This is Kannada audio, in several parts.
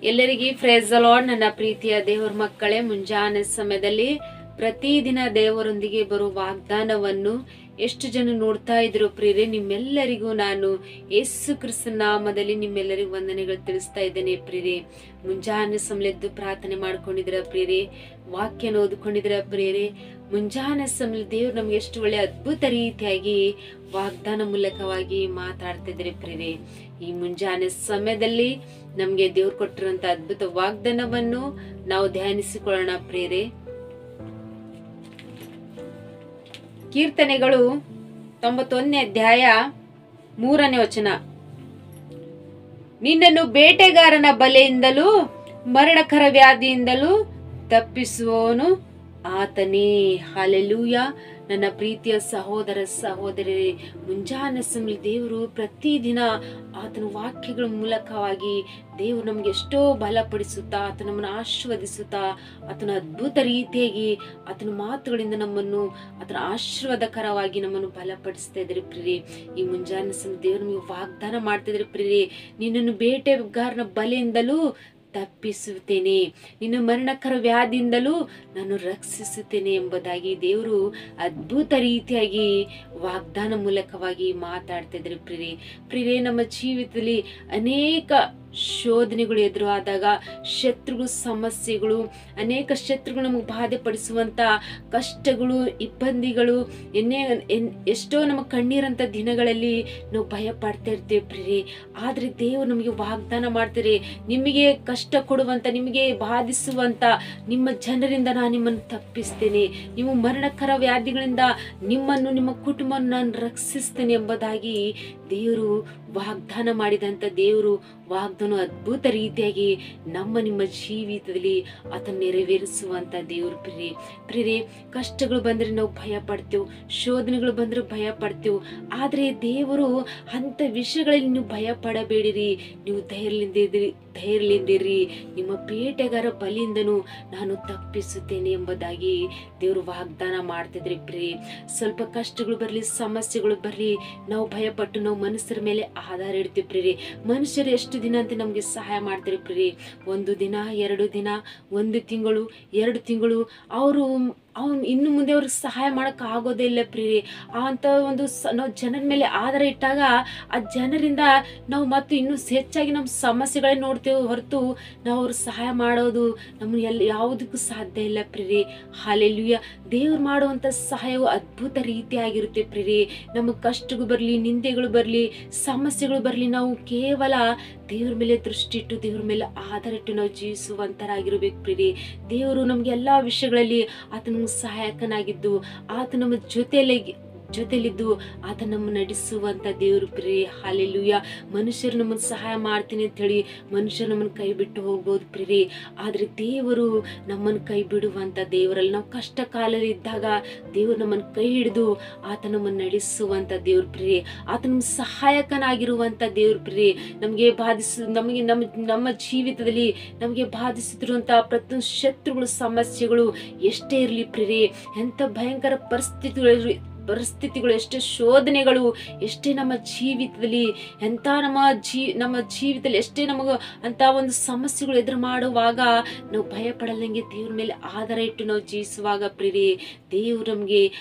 ಎಲ್ಲರಿಗೆ ಪ್ರೈಸ್ ದಿ ಲಾರ್ಡ್. ನನ್ನ ಪ್ರೀತಿಯ ದೇವರ ಮಕ್ಕಳೇ, ಮುಂಜಾನೆ ಸಮಯದಲ್ಲಿ ಪ್ರತಿದಿನ ದೇವರೊಂದಿಗೆ ಬರುವ ವಾಗ್ದಾನವನ್ನು ಎಷ್ಟು ಜನ ನೋಡ್ತಾ ಇದ್ರು ಪ್ರಿಯರೇ? ನಿಮ್ಮೆಲ್ಲರಿಗೂ ನಾನು ಯೇಸು ಕ್ರಿಸ್ತನ ನಾಮದಲ್ಲಿ ನಿಮ್ಮೆಲ್ಲರಿಗೂ ವಂದನೆಗಳು ತಿಳಿಸ್ತಾ ಇದ್ದೇನೆ ಪ್ರಿಯರೇ. ಮುಂಜಾನೆ ಸಮಯದ್ದು ಪ್ರಾರ್ಥನೆ ಮಾಡ್ಕೊಂಡಿದ್ರ ಪ್ರಿಯರೇ, ವಾಕ್ಯನ ಓದ್ಕೊಂಡಿದ್ರ ಪ್ರಿಯರೇ. ಮುಂಜಾನೆ ಸಮಯ ದೇವ್ರು ನಮ್ಗೆ ಎಷ್ಟು ಒಳ್ಳೆ ಅದ್ಭುತ ರೀತಿಯಾಗಿ ವಾಗ್ದಾನ ಮೂಲಕವಾಗಿ ಮಾತಾಡ್ತಿದ್ರೆ ಪ್ರಿಯರೇ. ಈ ಮುಂಜಾನೆ ಸಮಯದಲ್ಲಿ ನಮ್ಗೆ ದೇವ್ರು ಕೊಟ್ಟಿರುವಂತ ಅದ್ಭುತ ವಾಗ್ದಾನವನ್ನು ನಾವು ಧ್ಯಾನಿಸಿಕೊಳ್ಳೋಣ ಪ್ರಿಯರೇ. ಕೀರ್ತನೆಗಳು 91ನೇ ಅಧ್ಯಾಯ 3ನೇ ವಚನ. ನಿನ್ನನ್ನು ಬೇಟೆಗಾರನ ಬಲೆಯಿಂದಲೂ ಮರಣಕರ ವ್ಯಾಧಿಯಿಂದಲೂ ತಪ್ಪಿಸುವವನು ಆತನೇ. ಹಲ್ಲೆಲೂಯಾ. ನನ್ನ ಪ್ರೀತಿಯ ಸಹೋದರ ಸಹೋದರರೇ, ಮುಂಜಾನೆ ಸಮಯ ದೇವರು ಪ್ರತಿದಿನ ಆತನ ವಾಕ್ಯಗಳ ಮೂಲಕವಾಗಿ ದೇವರು ನಮ್ಗೆ ಎಷ್ಟೋ ಬಲಪಡಿಸುತ್ತಾ, ಆತನ ನಮ್ಮನ್ನು ಆಶೀರ್ವದಿಸುತ್ತಾ, ಆತನ ಅದ್ಭುತ ರೀತಿಯಾಗಿ ಆತನ ಮಾತುಗಳಿಂದ ನಮ್ಮನ್ನು ಆತನ ಆಶೀರ್ವಾದಕರವಾಗಿ ನಮ್ಮನ್ನು ಬಲಪಡಿಸ್ತಾ ಇದ್ರೆ ಪ್ರಿಯರೇ. ಈ ಮುಂಜಾನೆ ಸಮಯ ದೇವರು ನಮಗೆ ವಾಗ್ದಾನ ಮಾಡ್ತಿದ್ರೆ ಪ್ರಿಯರೇ, ನಿನ್ನನ್ನು ಬೇಟೆಗಾರನ ಬಲೆಯಿಂದಲೂ ತಪ್ಪಿಸುತ್ತೇನೆ, ನಿನ್ನ ಮರಣಕರ ವ್ಯಾಧಿಯಿಂದಲೂ ನಾನು ರಕ್ಷಿಸುತ್ತೇನೆ ಎಂಬುದಾಗಿ ದೇವರು ಅದ್ಭುತ ರೀತಿಯಾಗಿ ವಾಗ್ದಾನ ಮೂಲಕವಾಗಿ ಮಾತಾಡ್ತಿದ್ರು ಪ್ರಿಯರೇ. ನಮ್ಮ ಜೀವಿತದಲ್ಲಿ ಅನೇಕ ಶೋಧನೆಗಳು ಎದುರಾದಾಗ, ಶತ್ರುಗಳು, ಸಮಸ್ಯೆಗಳು, ಅನೇಕ ಶತ್ರುಗಳು ನಮಗೆ ಬಾಧೆ ಪಡಿಸುವಂತ ಕಷ್ಟಗಳು, ಇಬ್ಬಂದಿಗಳು, ಎಷ್ಟೋ ನಮ್ಮ ಕಣ್ಣೀರಂತ ದಿನಗಳಲ್ಲಿ ನಾವು ಭಯ ಪಡ್ತಾ ಇರ್ತೇವೆ ಪ್ರಿಯರೇ. ಆದ್ರೆ ದೇವರು ನಮಗೆ ವಾಗ್ದಾನ ಮಾಡ್ತಾರೆ, ನಿಮಗೆ ಕಷ್ಟ ಕೊಡುವಂತ, ನಿಮಗೆ ಬಾಧಿಸುವಂತ ನಿಮ್ಮ ಜನರಿಂದ ನಾನು ನಿಮ್ಮನ್ನು ತಪ್ಪಿಸ್ತೇನೆ, ನೀವು ಮರಣಕರ ವ್ಯಾಧಿಗಳಿಂದ ನಿಮ್ಮನ್ನು, ನಿಮ್ಮ ಕುಟುಂಬವನ್ನು ನಾನು ರಕ್ಷಿಸ್ತೇನೆ ಎಂಬುದಾಗಿ ದೇವರು ವಾಗ್ದಾನ ಮಾಡಿದಂತ ದೇವರು ವಾಗ್ದಾನ ಅದ್ಭುತ ರೀತಿಯಾಗಿ ನಿಮ್ಮ ಜೀವಿತದಲ್ಲಿ ಆತನ ನೆರವೇರಿಸುವಂತ ದೇವರು ಪ್ರಿಯರೇ. ಕಷ್ಟಗಳು ಬಂದ್ರೆ ನಾವು ಭಯ ಪಡ್ತೇವೆ, ಶೋಧನೆಗಳು ಬಂದ್ರೆ ಭಯ ಪಡ್ತೇವೆ. ಆದ್ರೆ ದೇವರು ಅಂತ ವಿಷಯಗಳಲ್ಲಿ ನೀವು ಭಯ ಪಡಬೇಡಿರಿ, ನೀವು ಧೈರ್ಯದಿಂದಿರಿ, ನಿಮ್ಮ ಬೇಟೆಗಾರ ಬಲಿಯಿಂದನೂ ನಾನು ತಪ್ಪಿಸುತ್ತೇನೆ ಎಂಬುದಾಗಿ ದೇವರು ವಾಗ್ದಾನ ಮಾಡ್ತಿದ್ರಿ ಪ್ರಿಯರೇ. ಸ್ವಲ್ಪ ಕಷ್ಟಗಳು ಬರ್ಲಿ, ಸಮಸ್ಯೆಗಳು ಬರ್ಲಿ, ನಾವು ಭಯಪಟ್ಟು ನಾವು ಮನುಷ್ಯರ ಮೇಲೆ ಆಧಾರ ಇಡ್ತೀವಿ ಪ್ರಿಯರೇ. ಮನುಷ್ಯರು ಎಷ್ಟು ದಿನ ಅಂತ ನಮ್ಗೆ ಸಹಾಯ ಮಾಡ್ತಾರೆ ಪ್ರಿಯರೇ? 1 ದಿನ, 2 ದಿನ, 1 ತಿಂಗಳು, 2 ತಿಂಗಳು, ಇನ್ನು ಮುಂದೆ ಅವ್ರಿಗೆ ಸಹಾಯ ಮಾಡಕ್ ಆಗೋದೇ ಇಲ್ಲ ಪ್ರಿಯರೇ. ಅಂತ ಒಂದು ನಾವು ಜನರ ಮೇಲೆ ಆಧಾರ ಇಟ್ಟಾಗ ಆ ಜನರಿಂದ ನಾವು ಮತ್ತು ಇನ್ನೂ ಹೆಚ್ಚಾಗಿ ನಮ್ಮ ಸಮಸ್ಯೆಗಳೇ ನೋಡ್ತೇವೆ ಹೊರತು ನಾವು ಅವ್ರಿಗೆ ಸಹಾಯ ಮಾಡೋದು ನಮ್ಗೆ ಯಾವುದಕ್ಕೂ ಸಾಧ್ಯ ಇಲ್ಲ ಪ್ರಿಯರೇ. ಹಲ್ಲೆಲೂಯಾ. ದೇವ್ರು ಮಾಡುವಂತ ಸಹಾಯವು ಅದ್ಭುತ ರೀತಿಯಾಗಿರುತ್ತೆ ಪ್ರಿಯರೇ. ನಮಗೆ ಕಷ್ಟಗಳು ಬರ್ಲಿ, ನಿಂದೆಗಳು ಬರ್ಲಿ, ಸಮಸ್ಯೆಗಳು ಬರ್ಲಿ, ನಾವು ಕೇವಲ ದೇವ್ರ ಮೇಲೆ ದೃಷ್ಟಿ ಇಟ್ಟು, ದೇವ್ರ ಮೇಲೆ ಆಧಾರ ಇಟ್ಟು ನಾವು ಜೀವಿಸುವಂತರಾಗಿರ್ಬೇಕು ಪ್ರಿಯರೇ. ದೇವರು ನಮ್ಗೆ ಎಲ್ಲಾ ವಿಷಯಗಳಲ್ಲಿ ಆತನ ಸಹಾಯಕನಾಗಿದ್ದು, ಆತ ನಮ್ಮ ಜೊತೆಲಿದ್ದು ಆತ ನಮ್ಮ ನಡೆಸುವಂತ ದೇವರು ಪ್ರಿಯರೇ. ಹಲ್ಲೆಲೂಯಾ. ಮನುಷ್ಯರು ನಮ್ಮನ್ನು ಸಹಾಯ ಮಾಡ್ತೀನಿ ಅಂತ ಹೇಳಿ ಮನುಷ್ಯರು ನಮ್ಮನ್ನು ಕೈ ಬಿಟ್ಟು ಹೋಗ್ಬೋದು ಪ್ರಿಯರೇ. ಆದ್ರೆ ದೇವರು ನಮ್ಮನ್ನು ಕೈ ಬಿಡುವಂತ ದೇವರಲ್ಲಿ, ನಾವು ಕಷ್ಟ ಕಾಲದಲ್ಲಿ ಇದ್ದಾಗ ದೇವರು ನಮ್ಮನ್ನು ಕೈ ಹಿಡಿದು ಆತ ನಮ್ಮನ್ನು ನಡೆಸುವಂತ ದೇವ್ರ ಪ್ರಿಯರೇ. ಆತ ನಮ್ಮ ಸಹಾಯಕನಾಗಿರುವಂತ ದೇವ್ರ ಪ್ರಿಯರೇ. ನಮಗೆ ನಮ್ಮ ಜೀವಿತದಲ್ಲಿ ನಮಗೆ ಬಾಧಿಸುತ್ತಿರುವಂತ ಪ್ರತಿಯೊಂದು ಶತ್ರುಗಳು, ಸಮಸ್ಯೆಗಳು ಎಷ್ಟೇ ಇರಲಿ ಪ್ರಿಯರೇ, ಎಂತ ಭಯಂಕರ ಪರಿಸ್ಥಿತಿಗಳು, ಎಷ್ಟೇ ಶೋಧನೆಗಳು, ಎಷ್ಟೇ ನಮ್ಮ ಜೀವಿತದಲ್ಲಿ ನಮ್ಮ ಜೀವಿತದಲ್ಲಿ ಎಷ್ಟೇ ನಮಗ ಅಂತ ಒಂದು ಸಮಸ್ಯೆಗಳು ಎದುರು ಮಾಡುವಾಗ ನಾವು ಭಯ ಪಡಲಂಗೆ ದೇವ್ರ ಮೇಲೆ ಆಧಾರ ಇಟ್ಟು ನಾವು ಜೀವಿಸುವಾಗ ಪ್ರಿಯರೇ, ದೇವ್ರು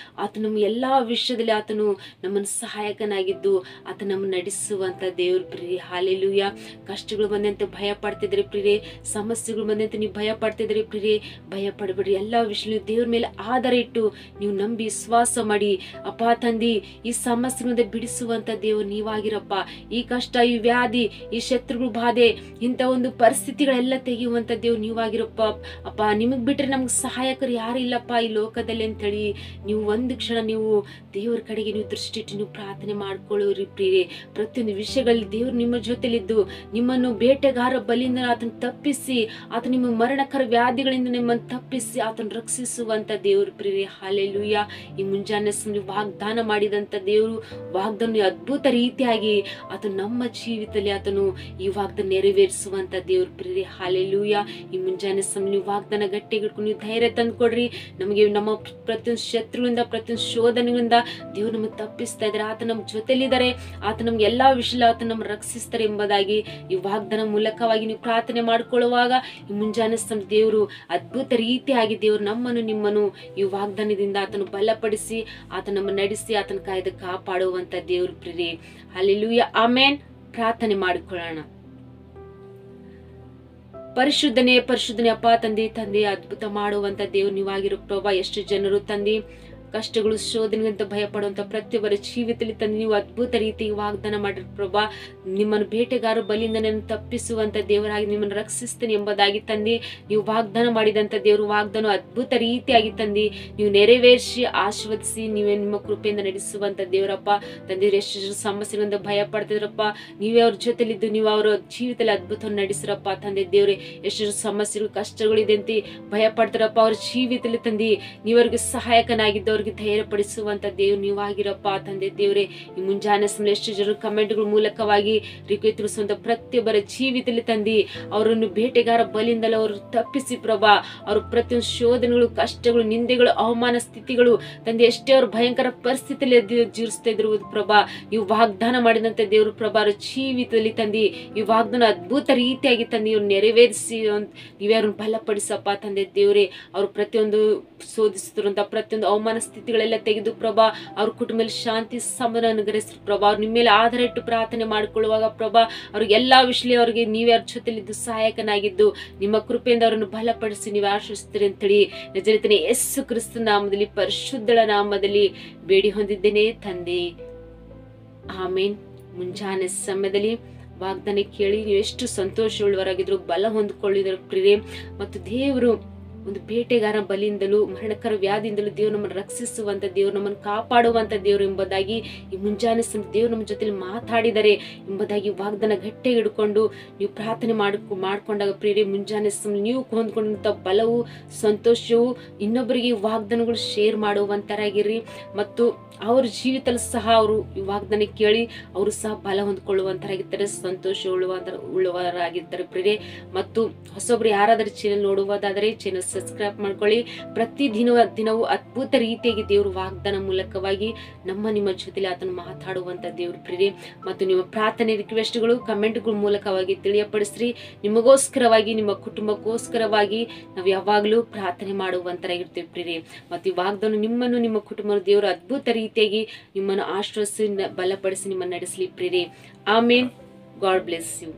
ನಮ್ಗೆ ಎಲ್ಲಾ ವಿಷಯದಲ್ಲಿ ಆತನು ನಮ್ಮನ್ನು ಸಹಾಯಕನಾಗಿದ್ದು ಆತ ನಮ್ಮನ್ನು ನಡೆಸುವಂತ ದೇವ್ರ ಪ್ರಿಯರೇ. ಹಲ್ಲೆಲೂಯಾ. ಕಷ್ಟಗಳು ಬಂದಂತೆ ಭಯ ಪಡ್ತಿದ್ರಿ ಪ್ರಿಯರೇ, ಸಮಸ್ಯೆಗಳು ಬಂದಂತೆ ನೀವು ಭಯ ಪಡ್ತಿದ್ರಿ ಪ್ರಿಯರೇ, ಭಯ ಪಡಬೇಡ್ರಿ. ಎಲ್ಲಾ ವಿಷಯ ದೇವ್ರ ಮೇಲೆ ಆಧಾರ ಇಟ್ಟು ನೀವು ನಂಬಿ ವಿಶ್ವಾಸ ಮಾಡಿ, ಅಪ್ಪ ತಂದಿ ಈ ಸಮಸ್ಯೆ ಬಿಡಿಸುವಂತ ದೇವರು ನೀವಾಗಿರಪ್ಪ. ಈ ಕಷ್ಟ, ಈ ವ್ಯಾಧಿ, ಈ ಶತ್ರುಗಳ ಬಾಧೆ, ಇಂಥ ಒಂದು ಪರಿಸ್ಥಿತಿಗಳೆಲ್ಲ ತೆಗೆಯುವಂತ ದೇವ್ರು ನೀವಾಗಿರಪ್ಪ. ಅಪ್ಪ, ನಿಮಗ್ ಬಿಟ್ರೆ ನಮ್ಗೆ ಸಹಾಯಕರು ಯಾರು ಇಲ್ಲಪ್ಪ ಈ ಲೋಕದಲ್ಲಿ ಅಂತೇಳಿ ನೀವು ಒಂದು ಕ್ಷಣ ನೀವು ದೇವ್ರ ಕಡೆಗೆ ನೀವು ದೃಷ್ಟಿ ಇಟ್ಟು ನೀವು ಪ್ರಾರ್ಥನೆ ಮಾಡ್ಕೊಳ್ಳೋರಿ ಪ್ರಿಯರೇ. ಪ್ರತಿಯೊಂದು ವಿಷಯಗಳಲ್ಲಿ ದೇವ್ರು ನಿಮ್ಮ ಜೊತೆಲಿದ್ದು ನಿಮ್ಮನ್ನು ಬೇಟೆಗಾರ ಬಲಿಯಿಂದ ಆತನ ತಪ್ಪಿಸಿ, ಆತ ನಿಮ್ಮ ಮರಣಕರ ವ್ಯಾಧಿಗಳಿಂದ ನಿಮ್ಮನ್ನು ತಪ್ಪಿಸಿ ಆತನ ರಕ್ಷಿಸುವಂತ ದೇವ್ರ ಪ್ರಿಯರೇ. ಹಲ್ಲೆಲೂಯಾ. ಈ ಮುಂಜಾನೆ ವಾಗ್ದಾನ ಮಾಡಿದಂತ ದೇವರು ವಾಗ್ದಾನ ಅದ್ಭುತ ರೀತಿಯಾಗಿ ಆತನು ನಮ್ಮ ಜೀವಿತದಲ್ಲಿ ಆತನು ಈ ವಾಗ್ದಾನ ನೆರವೇರಿಸುವಂತ ದೇವ್ರ ಪ್ರಿಯರೇ, ಹಲ್ಲೆಲೂಯಾ. ಈ ಮುಂಜಾನೆ ಸಮಯ ನೀವು ವಾಗ್ದಾನ ಗಟ್ಟಿಗೆ ಹಿಡ್ಕೊಂಡು ನೀವು ಧೈರ್ಯ ತಂದು ಕೊಡ್ರಿ. ನಮಗೆ ನಮ್ಮ ಪ್ರತಿಯೊಂದು ಶತ್ರುವಿಂದ ಪ್ರತಿಯೊಂದು ಶೋಧನೆಗಳಿಂದ ದೇವ್ರು ನಮಗೆ ತಪ್ಪಿಸ್ತಾ ಇದ್ದಾರೆ. ಆತ ನಮ್ಮ ಜೊತೆಲಿದ್ದಾರೆ. ಆತ ನಮ್ಗೆ ಎಲ್ಲಾ ವಿಷಯ ಆತ ನಮ್ಗೆ ರಕ್ಷಿಸ್ತಾರೆ ಎಂಬುದಾಗಿ ಈ ವಾಗ್ದಾನ ಮೂಲಕವಾಗಿ ನೀವು ಪ್ರಾರ್ಥನೆ ಮಾಡ್ಕೊಳ್ಳುವಾಗ ಈ ಮುಂಜಾನೆ ಸಮಯ ದೇವರು ಅದ್ಭುತ ರೀತಿಯಾಗಿ ದೇವರು ನಮ್ಮನ್ನು ನಿಮ್ಮನ್ನು ಈ ವಾಗ್ದಾನದಿಂದ ಆತನು ಬಲಪಡಿಸಿ ಆತ ನಮ್ಮ ನಡೆಸಿ ಆತನ ಕಾಯ್ದು ಕಾಪಾಡುವಂತ ದೇವ್ರ ಪ್ರಿಯರೇ, ಹಲ್ಲೆಲೂಯಾ, ಆಮೆನ್. ಪ್ರಾರ್ಥನೆ ಮಾಡಿಕೊಳ್ಳೋಣ. ಪರಿಶುದ್ಧನೇ ಅಪ್ಪ ತಂದೆ ಅದ್ಭುತ ಮಾಡುವಂತ ದೇವ್ರು ನೀವಾಗಿರೋ ಪ್ರಭಾ. ಎಷ್ಟು ಜನರು ತಂದೆ ಕಷ್ಟಗಳು ಶೋಧನೆಗಂತ ಭಯ ಪಡುವಂತ ಪ್ರತಿಯೊಬ್ಬರ ಜೀವಿತದಲ್ಲಿ ತಂದೆ ನೀವು ಅದ್ಭುತ ರೀತಿಗೆ ವಾಗ್ದಾನ ಮಾಡಿರ ಪ್ರಭಾ. ನಿಮ್ಮನ್ನು ಬೇಟೆಗಾರ ಬಲಿಯಿಂದ ನನ್ನ ತಪ್ಪಿಸುವಂತ ದೇವರಾಗಿ ನಿಮ್ಮನ್ನು ರಕ್ಷಿಸ್ತೇನೆ ಎಂಬುದಾಗಿ ತಂದೆ ನೀವು ವಾಗ್ದಾನ ಮಾಡಿದಂತ ದೇವರು ವಾಗ್ದಾನ ಅದ್ಭುತ ರೀತಿಯಾಗಿ ತಂದೆ ನೀವು ನೆರವೇರಿಸಿ ಆಶೀರ್ವದಿಸಿ ನೀವೇ ನಿಮ್ಮ ಕೃಪೆಯಿಂದ ನಡೆಸುವಂತ ದೇವರಪ್ಪ. ತಂದೆ ಎಷ್ಟು ಸಮಸ್ಯೆಗಳಿಂದ ಭಯ ಪಡ್ತಿದ್ರಪ್ಪ, ನೀವೇ ಅವ್ರ ಜೊತೆಲಿದ್ದು ನೀವು ಅವರ ಜೀವಿತದಲ್ಲಿ ಅದ್ಭುತವನ್ನು ನಡೆಸಿರಪ್ಪ. ತಂದೆ ದೇವ್ರೆ, ಎಷ್ಟು ಸಮಸ್ಯೆಗಳು ಕಷ್ಟಗಳಿದೆ ಅಂತ ಭಯ ಪಡ್ತಾರಪ್ಪ, ಅವ್ರ ಜೀವಿತದಲ್ಲಿ ತಂದೆ ನೀವರಿಗೆ ಸಹಾಯಕನಾಗಿದ್ದು ಅವ್ರಿಗೆ ಧೈರ್ಯ ಪಡಿಸುವಂತ ದೇವ್ರು ನೀವಾಗಿರಪ್ಪ. ತಂದೆ ದೇವ್ರೆ, ಈ ಮುಂಜಾನೆ ಸಮಯ ಎಷ್ಟು ಜನರು ಕಮೆಂಟ್ಗಳ ಮೂಲಕವಾಗಿ ರಿಕ್ವೆಸ್ಟ್ ತಿಳಿಸುವಂತ ಪ್ರತಿಯೊಬ್ಬರ ಜೀವಿತದಲ್ಲಿ ತಂದಿ ಅವರನ್ನು ಬೇಟೆಗಾರ ಬಲಿಯಿಂದಲೇ ಅವರು ತಪ್ಪಿಸಿ ಪ್ರಭಾ. ಅವ್ರ ಪ್ರತಿಯೊಂದು ಶೋಧನೆಗಳು ಕಷ್ಟಗಳು ನಿಂದೆಗಳು ಅವಮಾನ ಸ್ಥಿತಿಗಳು ತಂದೆ ಎಷ್ಟೇ ಅವ್ರ ಭಯಂಕರ ಪರಿಸ್ಥಿತಿಯಲ್ಲಿ ಜೀವಿಸ್ತಾ ಇದ್ರು ಪ್ರಭಾ. ನೀವು ವಾಗ್ದಾನ ಮಾಡಿದಂತ ದೇವ್ರು ಪ್ರಭಾ ಅವ್ರ ಜೀವಿತದಲ್ಲಿ ತಂದಿ ಈ ವಾಗ್ದಾನ ಅದ್ಭುತ ರೀತಿಯಾಗಿ ತಂದಿ ಇವ್ರು ನೆರವೇರಿಸಿ ನೀವೇ ಅವ್ರನ್ನ ಬಲಪಡಿಸಪ್ಪ. ತಂದೆ ದೇವ್ರೆ, ಅವ್ರು ಪ್ರತಿಯೊಂದು ಶೋಧಿಸುತ್ತಿರುವಂತ ಪ್ರತಿಯೊಂದು ಅವಮಾನ ಸ್ಥಿತಿಗಳೆಲ್ಲ ತೆಗೆದು ಪ್ರಭಾ ಅವ್ರ ಕುಟುಂಬದಲ್ಲಿ ಶಾಂತಿ ಸಮಾಧಾನ ಅನುಗ್ರಹಿಸಿದ್ರು ಪ್ರಭಾ. ಅವ್ರ ನಿಮ್ಮ ಮೇಲೆ ಆಧಾರ ಇಟ್ಟು ಪ್ರಾರ್ಥನೆ ಮಾಡಿಕೊಳ್ಳುವಾಗ ಪ್ರಭಾ ಅವ್ರಿಗೆ ಎಲ್ಲಾ ವಿಷಯ ಅವ್ರಿಗೆ ನೀವೇ ಅವ್ರ ಜೊತೆಲಿದ್ದು ಸಹಾಯಕನಾಗಿದ್ದು ನಿಮ್ಮ ಕೃಪೆಯಿಂದ ಅವರನ್ನು ಬಲಪಡಿಸಿ ನೀವು ಆಶ್ರಯಿಸ್ತೀರಿ ಅಂತೇಳಿ ನಜರೇತಿನ ಯೇಸು ಕ್ರಿಸ್ತ ನಾಮದಲ್ಲಿ ಪರಿಶುದ್ಧಳ ನಾಮದಲ್ಲಿ ಬೇಡಿ ಹೊಂದಿದ್ದೇನೆ ತಂದೆ, ಆಮೇನ್. ಮುಂಜಾನೆ ಸಮಯದಲ್ಲಿ ವಾಗ್ದಾನ ಕೇಳಿ ನೀವು ಎಷ್ಟು ಸಂತೋಷವುಳ್ಳವರಾಗಿದ್ರು, ಬಲ ಹೊಂದಿಕೊಳ್ಳಿದ್ರು ಪ್ರಿಯರೇ. ಮತ್ತು ದೇವರು ಒಂದು ಬೇಟೆಗಾರ ಬಲಿಯಿಂದಲೂ ಮರಣಕರ ವ್ಯಾಧಿಯಿಂದಲೂ ದೇವ್ರು ನಮ್ಮನ್ನು ರಕ್ಷಿಸುವಂತ ದೇವ್ರು ನಮ್ಮನ್ನು ಕಾಪಾಡುವಂತ ದೇವ್ರು ಎಂಬುದಾಗಿ ಈ ಮುಂಜಾನೆ ದೇವ್ರು ನಮ್ಮ ಜೊತೆ ಮಾತಾಡಿದರೆ ಎಂಬುದಾಗಿ ವಾಗ್ದಾನ ಗಟ್ಟಿ ಹಿಡ್ಕೊಂಡು ನೀವು ಪ್ರಾರ್ಥನೆ ಮಾಡ್ಕೊಂಡಾಗ ಪ್ರಿಯರೇ, ಮುಂಜಾನೆ ನೀವು ಹೊಂದ್ಕೊಂಡಂತ ಬಲವು ಸಂತೋಷವು ಇನ್ನೊಬ್ಬರಿಗೆ ವಾಗ್ದಾನಗಳು ಶೇರ್ ಮಾಡುವಂತರಾಗಿರ್ರಿ. ಮತ್ತು ಅವ್ರ ಜೀವಿತದಲ್ಲಿ ಸಹ ಅವರು ಈ ವಾಗ್ದಾನ ಕೇಳಿ ಅವರು ಸಹ ಬಲ ಹೊಂದ್ಕೊಳ್ಳುವಂತರಾಗಿರ್ತಾರೆ, ಸಂತೋಷ ಉಳ್ಳವರಾಗಿರ್ತಾರೆ ಪ್ರಿಯರೇ. ಮತ್ತು ಹೊಸೊಬ್ರು ಯಾರಾದರೂ ಚಾನೆಲ್ ನೋಡುವುದಾದರೆ ಚಾನೆಲ್ ಸಬ್ಸ್ಕ್ರೈಬ್ ಮಾಡ್ಕೊಳ್ಳಿ. ಪ್ರತಿ ದಿನವೂ ಅದ್ಭುತ ರೀತಿಯಾಗಿ ದೇವರು ವಾಗ್ದಾನ ಮೂಲಕವಾಗಿ ನಿಮ್ಮ ಜೊತೆಲಿ ಆತನು ಮಾತಾಡುವಂತ ದೇವ್ರು ಪ್ರಿಯರೇ. ಮತ್ತು ನಿಮ್ಮ ಪ್ರಾರ್ಥನೆ ರಿಕ್ವೆಸ್ಟ್ಗಳು ಕಮೆಂಟ್ಗಳ ಮೂಲಕವಾಗಿ ತಿಳಿಯಪಡಿಸ್ರಿ. ನಿಮಗೋಸ್ಕರವಾಗಿ ನಿಮ್ಮ ಕುಟುಂಬಕ್ಕೋಸ್ಕರವಾಗಿ ನಾವು ಯಾವಾಗಲೂ ಪ್ರಾರ್ಥನೆ ಮಾಡುವಂತರಾಗಿರ್ತೀವಿ ಪ್ರಿಯರೇ. ಮತ್ತು ಈ ವಾಗ್ದಾನ ನಿಮ್ಮನ್ನು ನಿಮ್ಮ ಕುಟುಂಬದ ದೇವರು ಅದ್ಭುತ ರೀತಿಯಾಗಿ ನಿಮ್ಮನ್ನು ಆಶ್ರಯಿಸಿ ಬಲಪಡಿಸಿ ನಿಮ್ಮನ್ನು ನಡೆಸಲಿ ಪ್ರಿಯರೇ. ಆಮೇನ್. God bless you.